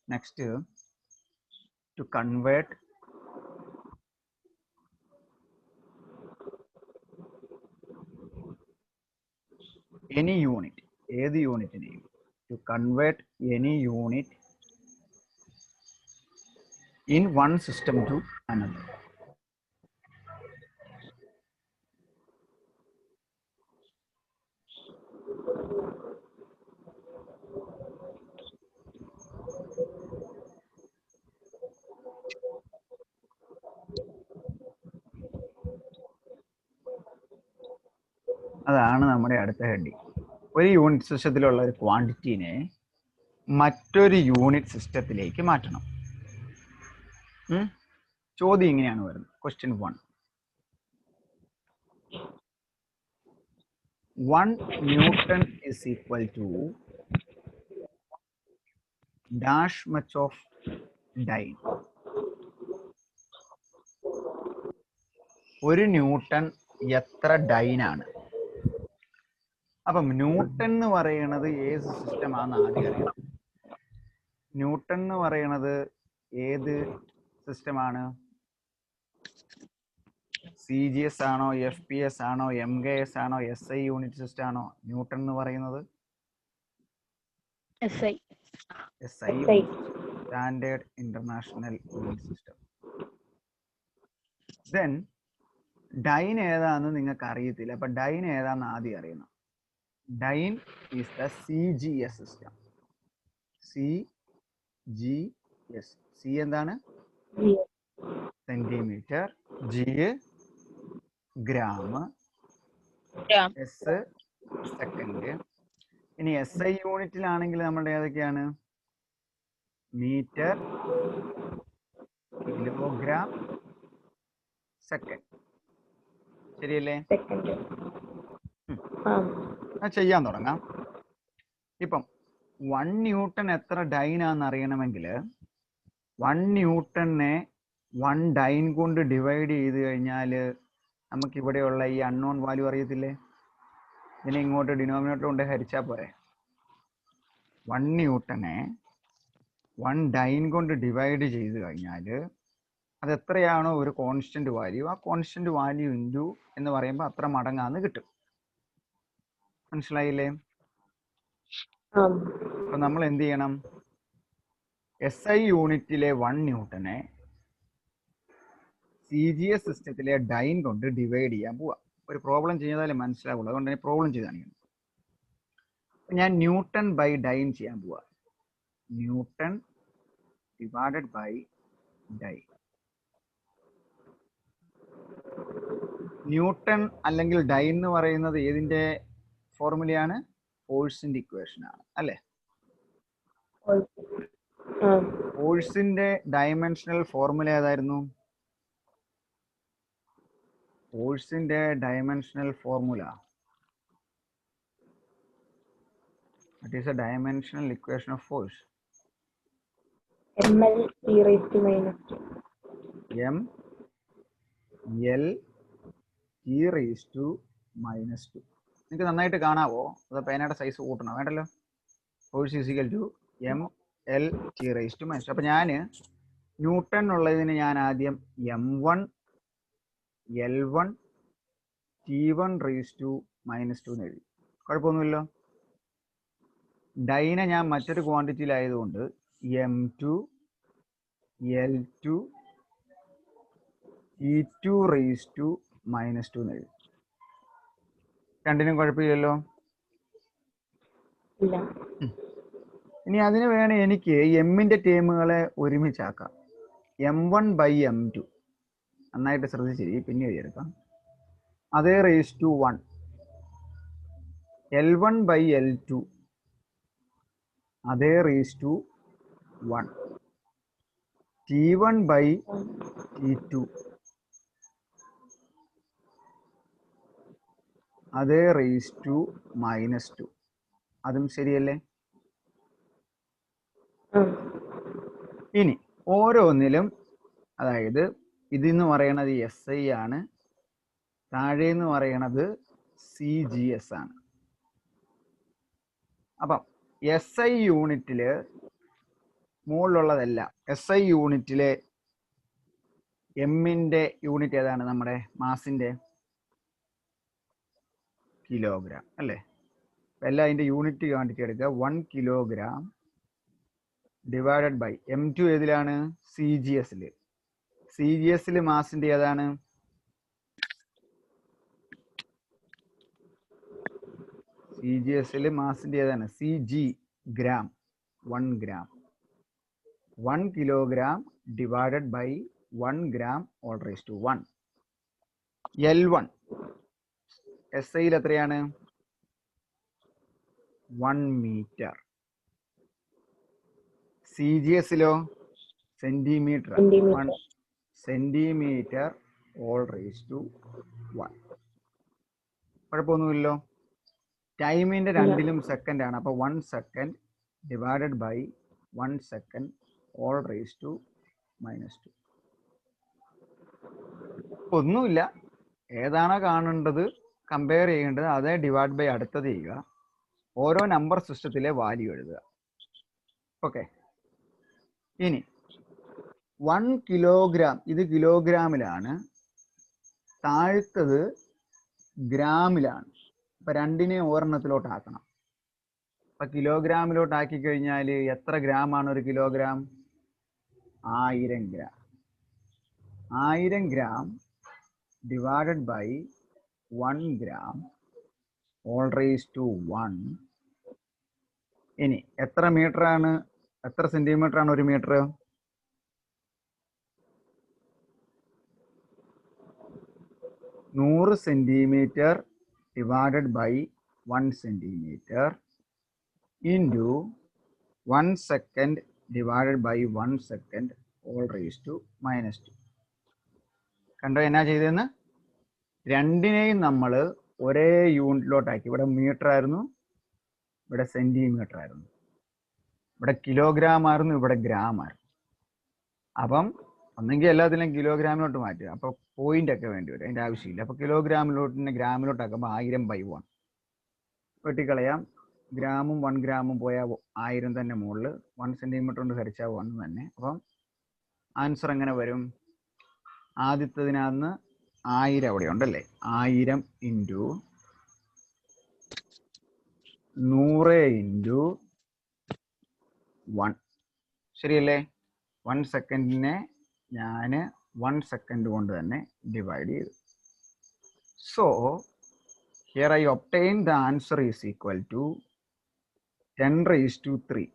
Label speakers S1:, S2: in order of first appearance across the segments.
S1: next to convert any unit, ഏത് യൂണിറ്റിനെയും, to convert any unit in one system to another. അതാണ് നമ്മുടെ അടുത്ത heading. ഒരു യൂണിറ്റ് സിസ്റ്റത്തിലുള്ള ഒരു ക്വാണ്ടിറ്റിനെ മറ്റൊരു യൂണിറ്റ് സിസ്റ്റത്തിലേക്ക് മാറ്റണം. ചോദ്യം ഇങ്ങനെയാണ് വരുന്നത്. Question 1. 1 Newton is equal to dash much of dyne. ഒരു ന്യൂട്ടൺ എത്ര ഡൈൻ ആണ്? അപ്പം ന്യൂട്ടൺ എന്ന് പറയുന്നത് ഏത് സിസ്റ്റമാണെന്ന് ആദ്യം അറിയണം. ന്യൂട്ടൺ എന്ന് പറയുന്നത് ഏത് സിസ്റ്റമാണ്? CGS ആണോ, FPS ആണോ, MKS ആണോ, SI യൂണിറ്റ് സിസ്റ്റം ആണോ ന്യൂട്ടൺ എന്ന് പറയുന്നത്?
S2: SI,
S1: standard international unit system. Then dyne ഏതാന്ന് നിങ്ങൾക്ക് അറിയത്തില്ല. അപ്പൊ ഡൈൻ ഏതാന്ന് ആദ്യം അറിയണം. Dyne is the CGS system. CGS. C എന്താണ്? Centimetre, G gram, S second. ഇനി SI യൂണിറ്റിലാണെങ്കിൽ നമ്മുടെ ഏതൊക്കെയാണ്? Metre, kilogram, second. ശരിയല്ലേ? ചെയ്യാൻ തുടങ്ങാം. ഇപ്പം 1 ന്യൂട്ടൺ എത്ര ഡൈൻ ആണെന്ന് അറിയണമെങ്കിൽ 1 ന്യൂട്ടനെ 1 ഡൈൻ കൊണ്ട് ഡിവൈഡ് ചെയ്ത് കഴിഞ്ഞാൽ നമുക്ക് ഇവിടെയുള്ള ഈ അൺനോൺ വാല്യൂ അറിയത്തില്ലേ? ഇതിനെ ഇങ്ങോട്ട് ഡിനോമിനേറ്റർ കൊണ്ട് ഹരിച്ചാൽ പോരെ. 1 ന്യൂട്ടനെ 1 ഡൈൻ കൊണ്ട് ഡിവൈഡ് ചെയ്ത് കഴിഞ്ഞാൽ അത് എത്രയാണോ ഒരു കോൺസ്റ്റന്റ് വാല്യൂ, ആ കോൺസ്റ്റന്റ് വാല്യൂ ഇൻറ്റു എന്ന് പറയുമ്പോൾ അത്ര മടങ്ങാന്ന് കിട്ടും. മനസ്സിലായില്ലേ? അപ്പൊ നമ്മൾ എന്ത് ചെയ്യണം? SI യൂണിറ്റിലെ 1 ന്യൂട്ടനെ CGS സിസ്റ്റത്തിലെ ഡൈൻ കൊണ്ട് ഡിവൈഡ് ചെയ്യാൻ പോവാ. ഒരു പ്രോബ്ലം ചെയ്താലേ മനസ്സിലാവുള്ളൂ. അതുകൊണ്ട് തന്നെ പ്രോബ്ലം ചെയ്ത് കാണിക്കണം. ഞാൻ ന്യൂട്ടൺ ബൈ ഡൈൻ ചെയ്യാൻ പോവാ. Newton divided by dyne. Newton അല്ലെങ്കിൽ ഡൈൻ എന്ന് പറയുന്നത് ഏതിന്റെ ഫോർമുലയാണ്? ഫോഴ്സിന്റെ ഇക്വേഷൻ ആണ് അല്ലേ? ഫോഴ്സിന്റെ ഡയമെൻഷണൽ ഫോർമുല ഏതായിരുന്നു? ഫോഴ്സിന്റെ dimensional formula, what is the dimensional equation of force?
S3: ml e raised to minus 2.
S1: ml e raised to minus 2. നിങ്ങൾക്ക് നന്നായിട്ട് കാണാവോ? അത് പേനയുടെ സൈസ് കൂട്ടണം, വേണ്ടല്ലോ. Force is equal to ml e raised to minus 2. അപ്പൊ ഞാൻ newton ഉള്ളതിന് ഞാൻ ആദ്യം m1 L1 T1 raised to minus 2 എന്ന് എഴുതി. കുഴപ്പമൊന്നുമില്ലോ. ഡൈനെ ഞാൻ മറ്റൊരു ക്വാണ്ടിറ്റിയിലായതുകൊണ്ട് m2 L2 T2 raised to minus 2 എന്ന് എഴുതി. രണ്ടിനും കുഴപ്പമില്ലല്ലോ. ഇനി അതിന് വേണേ എനിക്ക് എമ്മിന്റെ ടേമുകളെ ഒരുമിച്ചാക്കാം. m1 ബൈ m2 നന്നായിട്ട് ശ്രദ്ധിച്ചിരി, പിന്നെ എഴുതിയെടുക്കാം. അതേ raise to 1 L1 by L2 അതേ raise to 1 T1 by T2 അതേ റേസ് ടു മൈനസ് 2. അതും ശരിയല്ലേ? ഇനി ഓരോന്നിലും, അതായത് ഇതെന്ന് പറയണത് SI ആണ്, താഴേന്ന് പറയണത് CGS ആണ്. അപ്പം SI യൂണിറ്റില് മുകളിലുള്ളതെല്ലാം SI യൂണിറ്റിലെ എമ്മിന്റെ യൂണിറ്റ് ഏതാണ്? നമ്മുടെ മാസിന്റെ കിലോഗ്രാം അല്ലേ? എല്ലാം അതിന്റെ യൂണിറ്റ് ക്വാണ്ടിറ്റി എടുക്കുക. 1 കിലോഗ്രാം ഡിവൈഡഡ് ബൈ M2 ഏതിലാണ്? CGS ല്. CGS ല് മാസിന്റെ ഏതാണ്? CGS ല് മാസിന്റെ ഏതാണ്? CG gram. 1 gram. 1 kilogram divided by 1 gram whole raise to 1. L1 SI ൽ എത്രയാണ്? 1 മീറ്റർ. CGS ലോ centimetre. 1 centimetre whole raise to 1. കുഴപ്പമൊന്നുമില്ലല്ലോ. ടൈമിന്റെ രണ്ടിലും സെക്കൻഡ് ആണ്. അപ്പൊ 1 second divided by 1 second whole raise to -2. ഒന്നുമില്ല, ഏതാണോ കാണേണ്ടത് കമ്പയർ ചെയ്യേണ്ടത് അതേ ഡിവൈഡ് ബൈ അടുത്തത് ചെയ്യുക. ഓരോ നമ്പർ സിസ്റ്റത്തിലെ വാല്യൂ എഴുതുക. ഓക്കെ. ഇനി 1 കിലോഗ്രാം, ഇത് കിലോഗ്രാമിലാണ്, താഴ്ത്തത് ഗ്രാമിലാണ്. അപ്പൊ രണ്ടിനെ ഒരെണ്ണത്തിലോട്ട് ആക്കണം. അപ്പൊ കിലോഗ്രാമിലോട്ട് ആക്കി കഴിഞ്ഞാൽ എത്ര ഗ്രാം ആണ് ഒരു kilogram? 1000 gram. 1000 gram divided by 1 gram whole raise to 1. ഇനി എത്ര മീറ്റർ ആണ്, എത്ര സെന്റിമീറ്റർ ആണ് ഒരു metre? 100 centimetre divided by 1 centimetre into 1 second divided by 1 second whole raise to -2. കണ്ടോ എന്നാ ചെയ്തതെന്ന്? രണ്ടിനെയും നമ്മൾ ഒരേ യൂണിറ്റിലോട്ടാക്കി. ഇവിടെ മീറ്റർ ആയിരുന്നു, ഇവിടെ സെന്റിമീറ്റർ ആയിരുന്നു, ഇവിടെ കിലോഗ്രാം ആയിരുന്നു, ഇവിടെ ഗ്രാം ആയിരുന്നു. അപ്പം ഒന്നെങ്കിൽ എല്ലാത്തിനും കിലോഗ്രാമിലോട്ട് മാറ്റുക. അപ്പൊ പോയിന്റ് ഒക്കെ വേണ്ടി വരും, അതിന്റെ ആവശ്യമില്ല. അപ്പൊ കിലോഗ്രാമിലോട്ട് ഗ്രാമിലോട്ടാക്കുമ്പോൾ 1000/1 വെട്ടിക്കളയാം. ഗ്രാമും 1 ഗ്രാമും പോയാൽ 1000 തന്നെ മുകളിൽ, 1 സെന്റിമീറ്റർ കൊണ്ട് ഹരിച്ചാൽ 1 തന്നെ. അപ്പം ആൻസർ എങ്ങനെ വരും? ആദ്യത്തതിനകത്ത് 1000 അവിടെ ഉണ്ടല്ലേ. 1000 ഇൻറ്റു 100 ഇൻറ്റു 1. ശരിയല്ലേ? 1 സെക്കൻഡിനെ ഞാൻ 1 സെക്കൻഡ് കൊണ്ട് തന്നെ ഡിവൈഡ് ചെയ്തു. So here I obtain the answer is equal to 10⁻3.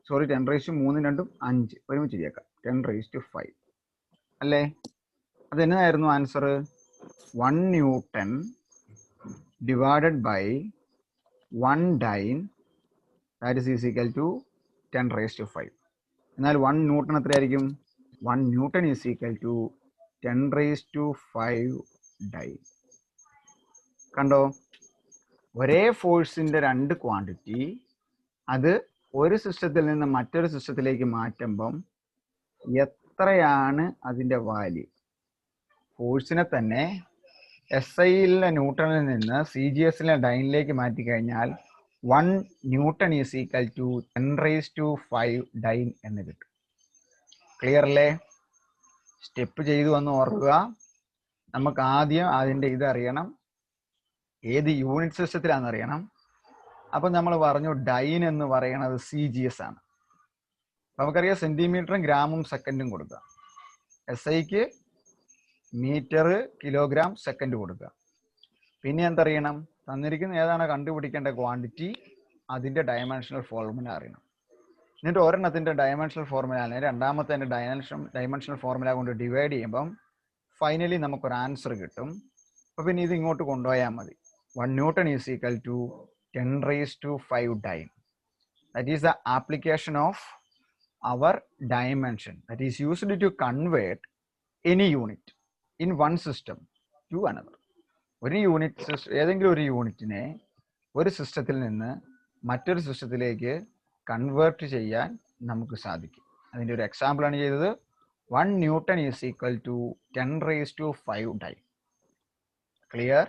S1: Sorry, 10⁻3 രണ്ടും 5 ഒരുമിച്ച് ചെയ്യാം. 10⁵5 അല്ലേ? അതെന്നായിരുന്നു answer? 1 newton divided by 1 dyne, that is equal to 10⁵5. എന്നാൽ 1 ന്യൂട്ടൺ എത്രയായിരിക്കും? 1 newton is equal to 10⁵5 dyne. കണ്ടോ? ഒരേ ഫോഴ്സിന്റെ രണ്ട് ക്വാണ്ടിറ്റി അത് ഒരു സിസ്റ്റത്തിൽ നിന്ന് മറ്റൊരു സിസ്റ്റത്തിലേക്ക് മാറ്റുമ്പം എത്രയാണ് അതിന്റെ വാല്യൂ? ഫോഴ്സിനെ തന്നെ SIയിലെ ന്യൂട്ടണിൽ നിന്ന് CGSലെ ഡൈനിലേക്ക് മാറ്റി കഴിഞ്ഞാൽ 1 newton is equal to 10⁵5 dyne എന്ന് കിട്ടും. ക്ലിയർ അല്ലേ? സ്റ്റെപ്പ് ചെയ്തു വന്ന് ഓർക്കുക. നമുക്ക് ആദ്യം അതിന്റെ ഇത് അറിയണം, ഏത് യൂണിറ്റ് സിസ്റ്റത്തിലാണെന്ന് അറിയണം. അപ്പൊ നമ്മൾ പറഞ്ഞു ഡൈൻ എന്ന് പറയുന്നത് CGS ആണ്. നമുക്കറിയാം സെന്റിമീറ്ററും ഗ്രാമും സെക്കൻഡും കൊടുക്കുക. SIക്ക് മീറ്റർ, കിലോഗ്രാം, സെക്കൻഡ് കൊടുക്കുക. പിന്നെ എന്തറിയണം? തന്നിരിക്കുന്ന ഏതാണ് കണ്ടുപിടിക്കേണ്ട ക്വാണ്ടിറ്റി, അതിന്റെ ഡയമെൻഷണൽ ഫോർമുല അറിയണം. എന്നിട്ട് ഒരെണ്ണത്തിന്റെ ഡയമെൻഷണൽ ഫോർമുല അല്ലെങ്കിൽ രണ്ടാമത്തെ ഡയമെൻഷണൽ ഫോർമുല കൊണ്ട് ഡിവൈഡ് ചെയ്യുമ്പം ഫൈനലി നമുക്കൊരു ആൻസർ കിട്ടും. അപ്പൊ പിന്നെ ഇത് ഇങ്ങോട്ട് കൊണ്ടുപോയാൽ മതി. 1 newton is equal to 10⁵5 dyne. That is the application of our dimension that is used to convert any unit in one system to another. ഒരു യൂണിറ്റ്, ഏതെങ്കിലും ഒരു യൂണിറ്റിനെ ഒരു സിസ്റ്റത്തിൽ നിന്ന് മറ്റൊരു സിസ്റ്റത്തിലേക്ക് കൺവേർട്ട് ചെയ്യാൻ നമുക്ക് സാധിക്കും. അതിൻ്റെ ഒരു എക്സാമ്പിൾ ആണ് ചെയ്തത്. 1 newton is equal to 10⁵5 dyne. Clear?